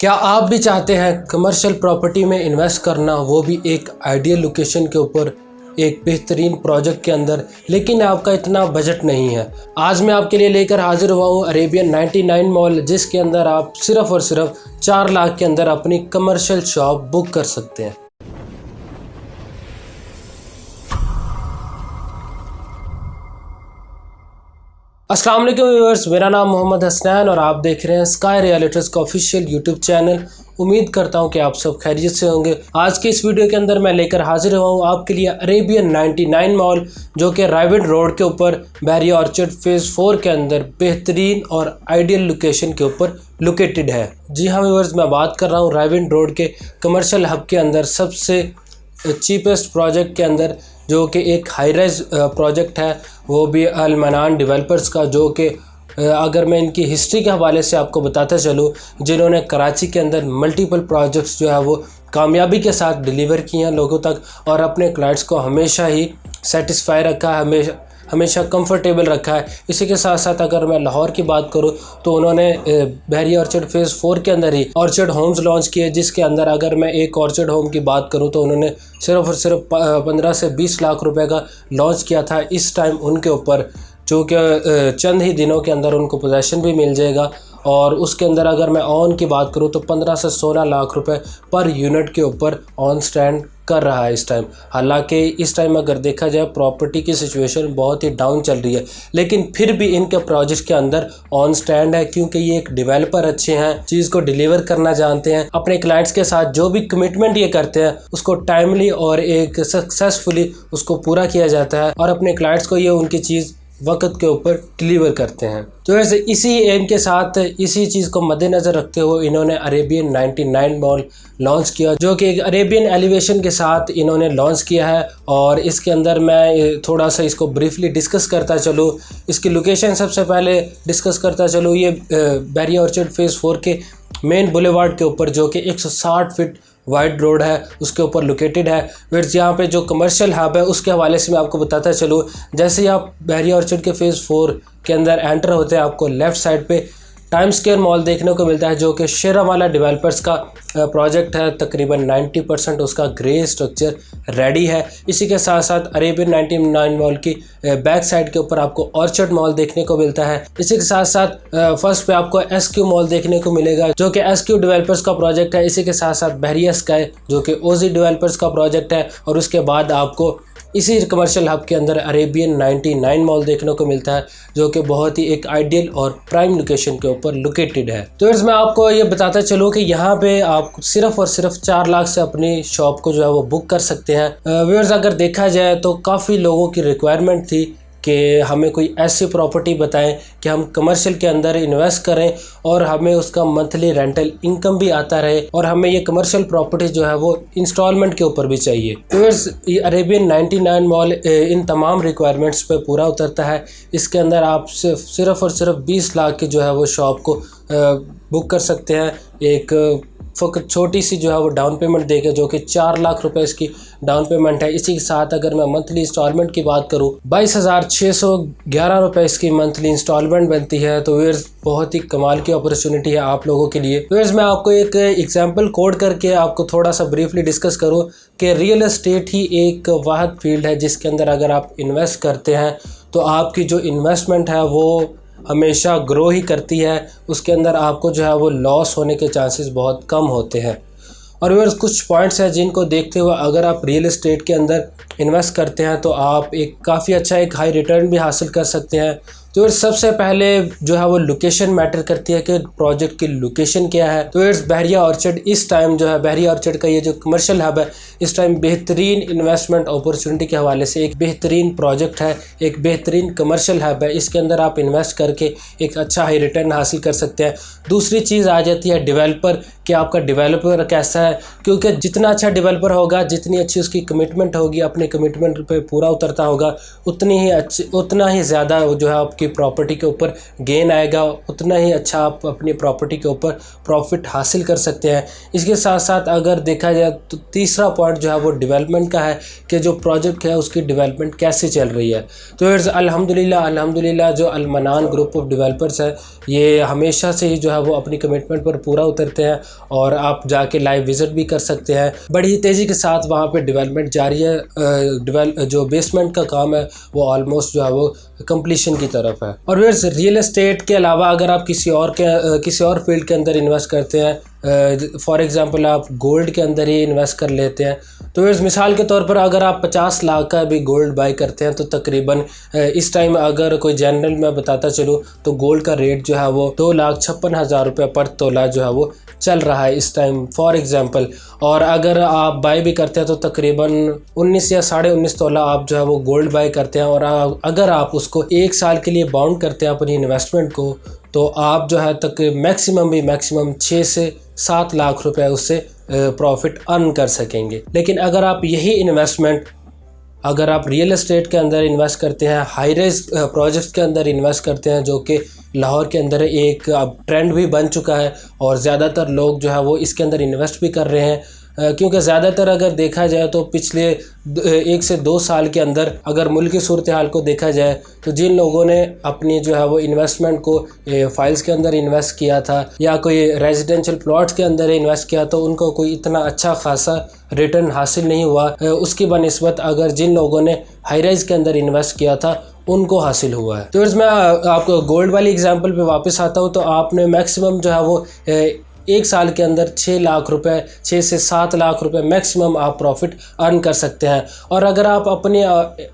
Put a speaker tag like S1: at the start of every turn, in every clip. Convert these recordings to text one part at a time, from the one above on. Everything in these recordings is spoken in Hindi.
S1: क्या आप भी चाहते हैं कमर्शियल प्रॉपर्टी में इन्वेस्ट करना, वो भी एक आइडियल लोकेशन के ऊपर, एक बेहतरीन प्रोजेक्ट के अंदर, लेकिन आपका इतना बजट नहीं है। आज मैं आपके लिए लेकर हाजिर हुआ हूँ अरेबियन 99 मॉल, जिसके अंदर आप सिर्फ़ और सिर्फ 4 लाख के अंदर अपनी कमर्शियल शॉप बुक कर सकते हैं। अस्सलाम वालेकुम व्यूअर्स, मेरा नाम मोहम्मद हसनैन और आप देख रहे हैं स्काई रियल्टर्स का ऑफिशियल यूट्यूब चैनल। उम्मीद करता हूं कि आप सब खैरियत से होंगे। आज के इस वीडियो के अंदर मैं लेकर हाजिर हुआ हूं आपके लिए अरेबियन 99 मॉल, जो कि रायविंड रोड के ऊपर बहरिया ऑर्चर्ड फेज़ 4 के अंदर बेहतरीन और आइडियल लोकेशन के ऊपर लोकेटेड है। जी हाँ व्यूअर्स, मैं बात कर रहा हूँ रायविंड रोड के कमर्शियल हब के अंदर सबसे चीपेस्ट प्रोजेक्ट के अंदर, जो कि एक हाई राइज प्रोजेक्ट है, वो भी अल मनान डेवलपर्स का, जो कि अगर मैं इनकी हिस्ट्री के हवाले से आपको बताता चलूँ, जिन्होंने कराची के अंदर मल्टीपल प्रोजेक्ट्स जो है वो कामयाबी के साथ डिलीवर किए हैं लोगों तक, और अपने क्लाइंट्स को हमेशा ही सेटिस्फाई रखा है, हमेशा कंफर्टेबल रखा है। इसी के साथ साथ अगर मैं लाहौर की बात करूं तो उन्होंने बहरिया ऑर्चर्ड फेज़ 4 के अंदर ही ऑर्चर्ड होम्स लॉन्च किए, जिसके अंदर अगर मैं एक ऑर्चर्ड होम की बात करूं तो उन्होंने सिर्फ और सिर्फ 15 से 20 लाख रुपए का लॉन्च किया था इस टाइम उनके ऊपर, जो कि चंद ही दिनों के अंदर उनको पोजेसन भी मिल जाएगा। और उसके अंदर अगर मैं ऑन की बात करूं तो 15 से 16 लाख रुपए पर यूनिट के ऊपर ऑन स्टैंड कर रहा है इस टाइम। हालांकि इस टाइम अगर देखा जाए प्रॉपर्टी की सिचुएशन बहुत ही डाउन चल रही है, लेकिन फिर भी इनके प्रोजेक्ट के अंदर ऑन स्टैंड है, क्योंकि ये एक डेवलपर अच्छे हैं, चीज़ को डिलीवर करना जानते हैं। अपने क्लाइंट्स के साथ जो भी कमिटमेंट ये करते हैं उसको टाइमली और एक सक्सेसफुली उसको पूरा किया जाता है, और अपने क्लाइंट्स को ये उनकी चीज़ वक्त के ऊपर डिलीवर करते हैं। तो वैसे इसी एम के साथ, इसी चीज़ को मद्देनज़र रखते हुए इन्होंने अरेबियन 99 मॉल लॉन्च किया, जो कि एक अरेबियन एलिवेशन के साथ इन्होंने लॉन्च किया है। और इसके अंदर मैं थोड़ा सा इसको ब्रीफली डिस्कस करता चलूँ। इसकी लोकेशन सबसे पहले डिस्कस करता चलूँ। ये बहरिया ऑर्चर्ड फेज़ 4 के मेन बुलेवार्ड के ऊपर, जो कि 160 फीट वाइड रोड है, उसके ऊपर लोकेटेड है। फिर यहाँ पे जो कमर्शियल हब है उसके हवाले से मैं आपको बताता चलूँ। जैसे ही आप बहरिया ऑर्चर्ड के फेज़ 4 के अंदर एंटर होते हैं, आपको लेफ़्ट साइड पे टाइम स्क्वायर मॉल देखने को मिलता है, जो कि शेरावाला डेवलपर्स का प्रोजेक्ट है। तकरीबन 90% उसका ग्रे स्ट्रक्चर रेडी है। इसी के साथ साथ अरेबियन 99 मॉल की बैक साइड के ऊपर आपको ऑर्चर्ड मॉल देखने को मिलता है। इसी के साथ साथ फर्स्ट पे आपको SQ मॉल देखने को मिलेगा, जो कि SQ डेवलपर्स का प्रोजेक्ट है। इसी के साथ साथ बहरिया स्काई, जो कि OZ डेवलपर्स का प्रोजेक्ट है। और उसके बाद आपको इसी कमर्शियल हब के अंदर अरेबियन 99 मॉल देखने को मिलता है, जो कि बहुत ही एक आइडियल और प्राइम लोकेशन के ऊपर लोकेटेड है। तो मैं आपको ये बताता चलूँ कि यहाँ पे आप सिर्फ और सिर्फ 4 लाख से अपनी शॉप को जो है वो बुक कर सकते हैं। व्यूअर्स, अगर देखा जाए तो काफ़ी लोगों की रिक्वायरमेंट थी कि हमें कोई ऐसी प्रॉपर्टी बताएं कि हम कमर्शियल के अंदर इन्वेस्ट करें और हमें उसका मंथली रेंटल इनकम भी आता रहे, और हमें ये कमर्शियल प्रॉपर्टी जो है वो इंस्टॉलमेंट के ऊपर भी चाहिए। तो ये अरेबियन 99 मॉल इन तमाम रिक्वायरमेंट्स पे पूरा उतरता है। इसके अंदर आप सिर्फ और सिर्फ 20 लाख की जो है वो शॉप को बुक कर सकते हैं। एक फ़कत छोटी सी जो है वो डाउन पेमेंट देके, जो कि 4 लाख रुपए इसकी डाउन पेमेंट है। इसी के साथ अगर मैं मंथली इंस्टॉलमेंट की बात करूँ, 22,611 रुपए इसकी मंथली इंस्टॉलमेंट बनती है। तो व्यूअर्स, बहुत ही कमाल की अपॉर्चुनिटी है आप लोगों के लिए। व्यूअर्स, मैं आपको एक एग्जांपल कोड करके आपको थोड़ा सा ब्रीफली डिस्कस करूँ कि रियल एस्टेट ही एक वाहिद फील्ड है जिसके अंदर अगर आप इन्वेस्ट करते हैं तो आपकी जो इन्वेस्टमेंट है वो हमेशा ग्रो ही करती है। उसके अंदर आपको जो है वो लॉस होने के चांसेस बहुत कम होते हैं। और व्यूअर्स, कुछ पॉइंट्स हैं जिनको देखते हुए अगर आप रियल एस्टेट के अंदर इन्वेस्ट करते हैं तो आप एक काफ़ी अच्छा एक हाई रिटर्न भी हासिल कर सकते हैं। तो सबसे पहले जो है वो लोकेशन मैटर करती है कि प्रोजेक्ट की लोकेशन क्या है। तो बहरिया ऑर्चर्ड इस टाइम जो है, बहरिया ऑर्चर्ड का ये जो कमर्शियल हब है, इस टाइम बेहतरीन इन्वेस्टमेंट अपॉर्चुनिटी के हवाले से एक बेहतरीन प्रोजेक्ट है, एक बेहतरीन कमर्शियल हब है। इसके अंदर आप इन्वेस्ट करके एक अच्छा हाई रिटर्न हासिल कर सकते हैं। दूसरी चीज़ आ जाती है डेवलपर, कि आपका डेवलपर कैसा है, क्योंकि जितना अच्छा डेवलपर होगा, जितनी अच्छी उसकी कमिटमेंट होगी, अपने कमिटमेंट पे पूरा उतरता होगा, उतना ही ज़्यादा जो है आपकी प्रॉपर्टी के ऊपर गेन आएगा, उतना ही अच्छा आप अपनी प्रॉपर्टी के ऊपर प्रॉफिट हासिल कर सकते हैं। इसके साथ साथ अगर देखा जाए तो तीसरा पॉइंट जो है वो डेवलपमेंट का है कि जो प्रोजेक्ट है उसकी डेवलपमेंट कैसे चल रही है। तो अल्हम्दुलिल्लाह जो अल मनान ग्रुप ऑफ डेवलपर्स है ये हमेशा से ही जो है वो अपनी कमिटमेंट पर पूरा उतरते हैं और आप जाके लाइव विज़िट भी कर सकते हैं। बड़ी तेज़ी के साथ वहाँ पे डेवलपमेंट जारी है। जो बेसमेंट का काम है वो ऑलमोस्ट जो है वो कंप्लीशन की तरफ है। और फिर रियल एस्टेट के अलावा अगर आप किसी और फील्ड के अंदर इन्वेस्ट करते हैं, फॉर एग्ज़ाम्पल आप गोल्ड के अंदर ही इन्वेस्ट कर लेते हैं, तो फिर मिसाल के तौर पर अगर आप 50 लाख का भी गोल्ड बाई करते हैं तो तकरीबन इस टाइम अगर कोई जनरल मैं बताता चलूँ तो गोल्ड का रेट जो है वो 2,56,000 रुपये पर तोला जो है वो चल रहा है इस टाइम फॉर एग्ज़ाम्पल। और अगर आप बाई भी करते हैं तो तकरीबन 19 या 19.5 तोला आप जो है वो गोल्ड बाई करते हैं। और अगर आप उसको 1 साल के लिए बाउंड करते हैं अपनी इन्वेस्टमेंट को, तो आप जो है तक मैक्सिमम 6 से 7 लाख रुपए उससे प्रॉफिट अर्न कर सकेंगे। लेकिन अगर आप यही इन्वेस्टमेंट अगर आप रियल एस्टेट के अंदर इन्वेस्ट करते हैं, हाई राइज प्रोजेक्ट्स के अंदर इन्वेस्ट करते हैं, जो कि लाहौर के अंदर एक अब ट्रेंड भी बन चुका है और ज़्यादातर लोग जो है वो इसके अंदर इन्वेस्ट भी कर रहे हैं, क्योंकि ज़्यादातर अगर देखा जाए तो पिछले 1 से 2 साल के अंदर अगर मुल्क की सूरत हाल को देखा जाए तो जिन लोगों ने अपनी जो है वो इन्वेस्टमेंट को फाइल्स के अंदर इन्वेस्ट किया था या कोई रेजिडेंशियल प्लॉट्स के अंदर इन्वेस्ट किया तो उनको कोई इतना अच्छा खासा रिटर्न हासिल नहीं हुआ। उसकी बनिस्बत अगर जिन लोगों ने हाई राइज के अंदर इन्वेस्ट किया था उनको हासिल हुआ है। तो मैं आपको गोल्ड वाली एग्जांपल पे वापस आता हूँ। तो आपने मैक्सिमम जो है वो 1 साल के अंदर 6 लाख रुपए 6 से 7 लाख रुपए मैक्सिमम आप प्रॉफिट अर्न कर सकते हैं। और अगर आप अपनी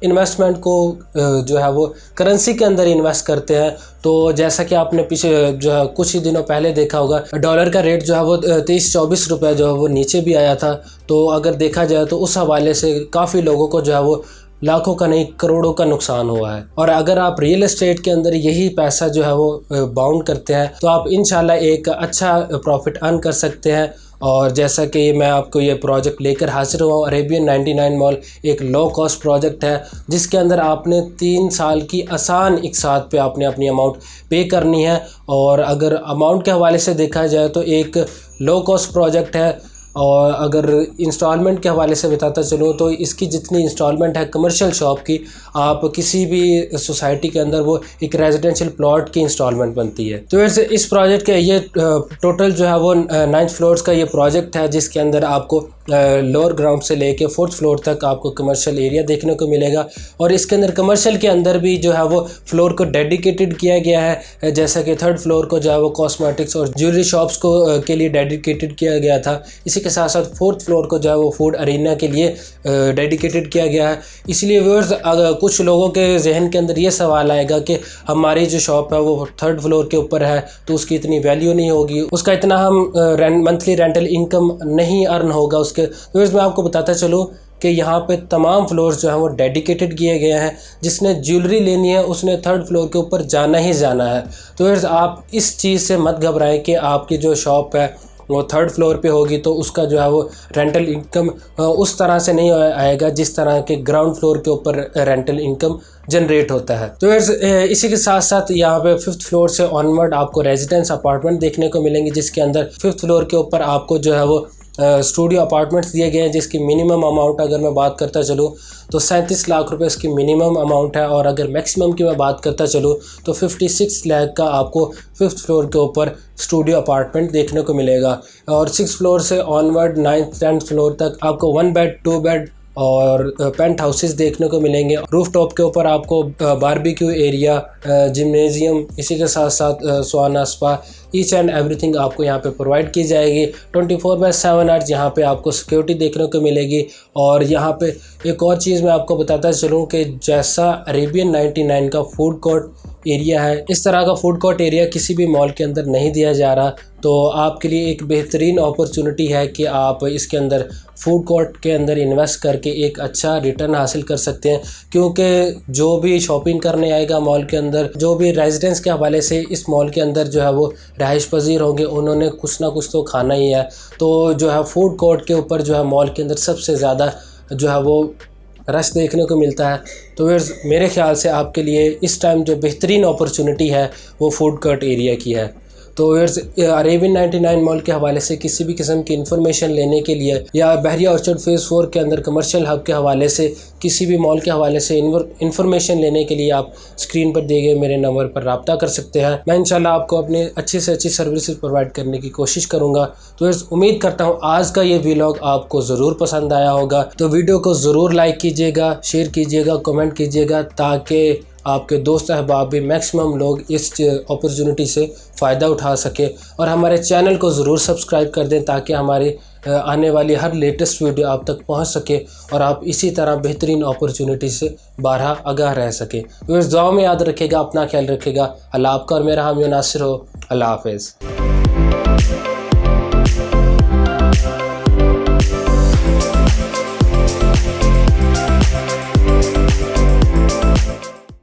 S1: इन्वेस्टमेंट को जो है वो करेंसी के अंदर इन्वेस्ट करते हैं तो जैसा कि आपने पीछे जो है कुछ ही दिनों पहले देखा होगा, डॉलर का रेट जो है वो 23-24 रुपये जो है वो नीचे भी आया था। तो अगर देखा जाए तो उस हवाले से काफ़ी लोगों को जो है वो लाखों का नहीं करोड़ों का नुकसान हुआ है। और अगर आप रियल एस्टेट के अंदर यही पैसा जो है वो बाउंड करते हैं तो आप इंशाल्लाह एक अच्छा प्रॉफिट अर्न कर सकते हैं। और जैसा कि मैं आपको ये प्रोजेक्ट लेकर हाजिर हुआ हूँ, अरेबियन 99 मॉल एक लो कॉस्ट प्रोजेक्ट है जिसके अंदर आपने 3 साल की आसान इकसात पे आपने अपनी अमाउंट पे करनी है। और अगर अमाउंट के हवाले से देखा जाए तो एक लो कॉस्ट प्रोजेक्ट है। और अगर इंस्टॉलमेंट के हवाले से बताता चलूँ तो इसकी जितनी इंस्टॉलमेंट है कमर्शियल शॉप की, आप किसी भी सोसाइटी के अंदर वो एक रेजिडेंशियल प्लॉट की इंस्टॉलमेंट बनती है। तो वैसे इस प्रोजेक्ट के ये टोटल जो है वो 9 फ्लोर्स का ये प्रोजेक्ट है जिसके अंदर आपको लोअर ग्राउंड से लेके 4th फ्लोर तक आपको कमर्शियल एरिया देखने को मिलेगा। और इसके अंदर कमर्शियल के अंदर भी जो है वो फ्लोर को डेडिकेटेड किया गया है, जैसा कि 3rd फ्लोर को जो है वो कॉस्मेटिक्स और ज्वेलरी शॉप्स को के लिए डेडिकेटेड किया गया था। इसी के साथ साथ 4th फ्लोर को जो है वो फूड अरीना के लिए डेडिकेटेड किया गया है। इसलिए व्यूअर्स कुछ लोगों के जहन के अंदर ये सवाल आएगा कि हमारी जो शॉप है वो 3rd फ्लोर के ऊपर है तो उसकी इतनी वैल्यू नहीं होगी, उसका इतना हम मंथली रेंटल इनकम नहीं अर्न होगा उसके। व्यूअर्स मैं आपको बताता चलूँ कि यहाँ पे तमाम फ्लोर्स जो हैं वो डेडिकेटेड किए गए हैं। जिसने ज्वेलरी लेनी है उसने 3rd फ्लोर के ऊपर जाना ही जाना है। तो व्यूअर्स आप इस चीज़ से मत घबराएं कि आपकी जो शॉप है वो 3rd फ्लोर पे होगी तो उसका जो है वो रेंटल इनकम उस तरह से नहीं आएगा जिस तरह के ग्राउंड फ्लोर के ऊपर रेंटल इनकम जनरेट होता है। तो इसी के साथ साथ यहाँ पे 5th फ्लोर से ऑनवर्ड आपको रेजिडेंस अपार्टमेंट देखने को मिलेंगे जिसके अंदर 5th फ्लोर के ऊपर आपको जो है वो स्टूडियो अपार्टमेंट्स दिए गए हैं जिसकी मिनिमम अमाउंट अगर मैं बात करता चलूँ तो 37 लाख रुपए इसकी मिनिमम अमाउंट है। और अगर मैक्सिमम की मैं बात करता चलूँ तो 56 लाख का आपको 5th फ्लोर के ऊपर स्टूडियो अपार्टमेंट देखने को मिलेगा। और 6th फ्लोर से ऑनवर्ड 9th 10th फ्लोर तक आपको 1 बेड 2 बेड और पेंट हाउसेस देखने को मिलेंगे। रूफ टॉप के ऊपर आपको बारबेक्यू एरिया, जिम्नेजियम, इसी के साथ साथ sauna spa, each and everything आपको यहाँ पे प्रोवाइड की जाएगी। 24/7 आवर्स यहाँ पे आपको सिक्योरिटी देखने को मिलेगी। और यहाँ पे एक और चीज़ मैं आपको बताता चलूँ कि जैसा अरेबियन 99 का फूड कोर्ट एरिया है, इस तरह का फूड कोर्ट एरिया किसी भी मॉल के अंदर नहीं दिया जा रहा। तो आपके लिए एक बेहतरीन अपॉर्चुनिटी है कि आप इसके अंदर फूड कोर्ट के अंदर इन्वेस्ट करके एक अच्छा रिटर्न हासिल कर सकते हैं। क्योंकि जो भी शॉपिंग करने आएगा मॉल के अंदर, जो भी रेजिडेंस के हवाले से इस मॉल के अंदर जो है वो रहाइश पजीर होंगे, उन्होंने कुछ ना कुछ तो खाना ही है। तो जो है फूड कोर्ट के ऊपर जो है मॉल के अंदर सबसे ज़्यादा जो है वो रश देखने को मिलता है। तो व्यूअर्स मेरे ख्याल से आपके लिए इस टाइम जो बेहतरीन अपॉर्चुनिटी है वो फूड कोर्ट एरिया की है। तो व्यूअर्स अरेबियन 99 मॉल के हवाले से किसी भी किस्म की इन्फॉर्मेशन लेने के लिए या बहरिया ऑर्चर्ड फेज़ 4 के अंदर कमर्शियल हब के हवाले से किसी भी मॉल के हवाले से इन्फॉर्मेशन लेने के लिए आप स्क्रीन पर दिए गए मेरे नंबर पर रब्ता कर सकते हैं। मैं इंशाल्लाह आपको अपने अच्छी से अच्छी सर्विसेज प्रोवाइड करने की कोशिश करूँगा। तो उम्मीद करता हूँ आज का ये व्लॉग आपको ज़रूर पसंद आया होगा। तो वीडियो को ज़रूर लाइक कीजिएगा, शेयर कीजिएगा, कमेंट कीजिएगा ताकि आपके दोस्त अहबाब भी मैक्सिमम लोग इस अपॉर्चुनिटी से फ़ायदा उठा सके। और हमारे चैनल को ज़रूर सब्सक्राइब कर दें ताकि हमारी आने वाली हर लेटेस्ट वीडियो आप तक पहुंच सके और आप इसी तरह बेहतरीन अपॉर्चुनिटी से बारहा आगाह रह सके। इस दुआ में याद रखेगा, अपना ख्याल रखेगा। अल्लाह आपका और मेरा हामी नासिर हो। अल्लाह हाफ़िज़।